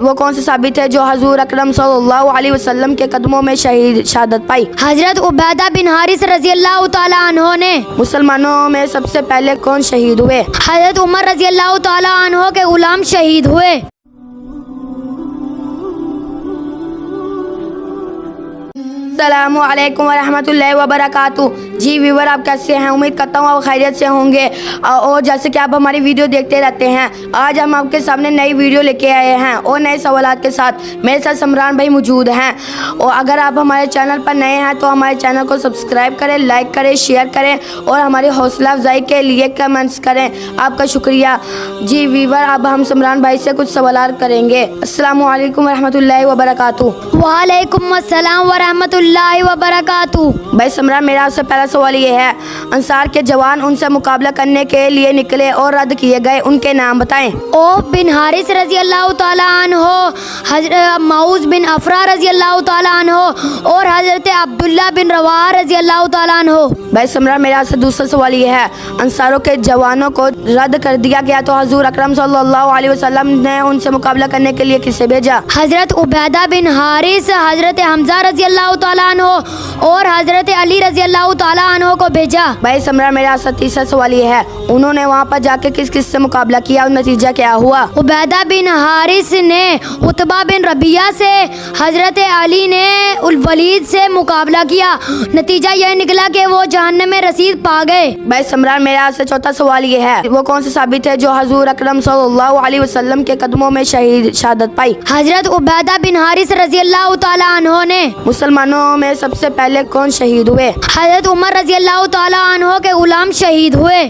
وہ کون سے ثابت ہے جو حضور اکرم صلی اللہ علیہ وسلم کے قدموں میں شہادت پائی؟ حضرت عبیدہ بن حارث رضی اللہ تعالیٰ عنہ نے۔ مسلمانوں میں سب سے پہلے کون شہید ہوئے؟ حضرت عمر رضی اللہ تعالیٰ عنہ کے غلام شہید ہوئے۔ السلام علیکم ورحمۃ اللہ وبرکاتہ۔ جی ویور، آپ کیسے ہیں؟ امید کرتا ہوں آپ خیریت سے ہوں گے، اور جیسے کہ آپ ہماری ویڈیو دیکھتے رہتے ہیں، آج ہم آپ کے سامنے نئی ویڈیو لے کے آئے ہیں اور نئے سوالات کے ساتھ۔ میرے ساتھ سمران بھائی موجود ہیں، اور اگر آپ ہمارے چینل پر نئے ہیں تو ہمارے چینل کو سبسکرائب کریں، لائک کریں، شیئر کریں اور ہماری حوصلہ افزائی کے لیے کمنٹس کریں۔ آپ کا شکریہ۔ جی ویور، اب ہم سمران بھائی سے کچھ سوالات کریں گے۔ السلام علیکم ورحمۃ اللہ وبرکاتہ۔ وعلیکم السلام ورحمۃ اللہ وبرکاتہ۔ بھائی سمران، میرا آپ سے پہلا سوال یہ ہے، انصار کے جوان ان سے مقابلہ کرنے کے لیے نکلے اور رد کیے گئے، ان کے نام بتائیں۔ اوف بن حارث رضی اللہ تعالیٰ عنہ، حضرت معوذ بن افرا رضی اللہ تعالیٰ عنہ اور حضرت عبداللہ بن رواحہ رضی اللہ تعالیٰ عنہ۔ بھائی سمران، میرا آپ سے دوسرا سوال یہ ہے، انصاروں کے جوانوں کو رد کر دیا گیا تو حضور اکرم صلی اللہ علیہ وسلم نے ان سے مقابلہ کرنے کے لیے کسے بھیجا؟ حضرت عبیدہ بن حارث، حضرت حمزہ رضی اللہ تعالیٰ عنہ اور حضرت علی رضی اللہ تعالیٰ عنہ کو بھیجا۔ بھائی سمران، میرا آپ سے تیسرا سوال یہ ہے، انہوں نے وہاں پر جا کے کس کس سے مقابلہ کیا اور نتیجہ کیا ہوا؟ عبیدہ بن حارث نے عتبہ بن ربیعہ سے، حضرت علی نے الولید سے مقابلہ کیا، نتیجہ یہ نکلا کہ وہ جہنم میں رسید پا گئے۔ بھائی سمران، میرا آپ سے چوتھا سوال یہ ہے، وہ کون سے ثابت ہے جو حضور اکرم صلی اللہ علیہ وسلم کے قدموں میں شہادت پائی؟ حضرت عبیدہ بن حارث رضی اللہ تعالیٰ عنہ نے۔ مسلمانوں میں سب سے پہلے کون شہید ہوئے؟ حضرت عمر رضی اللہ تعالیٰ عنہ کے غلام شہید ہوئے۔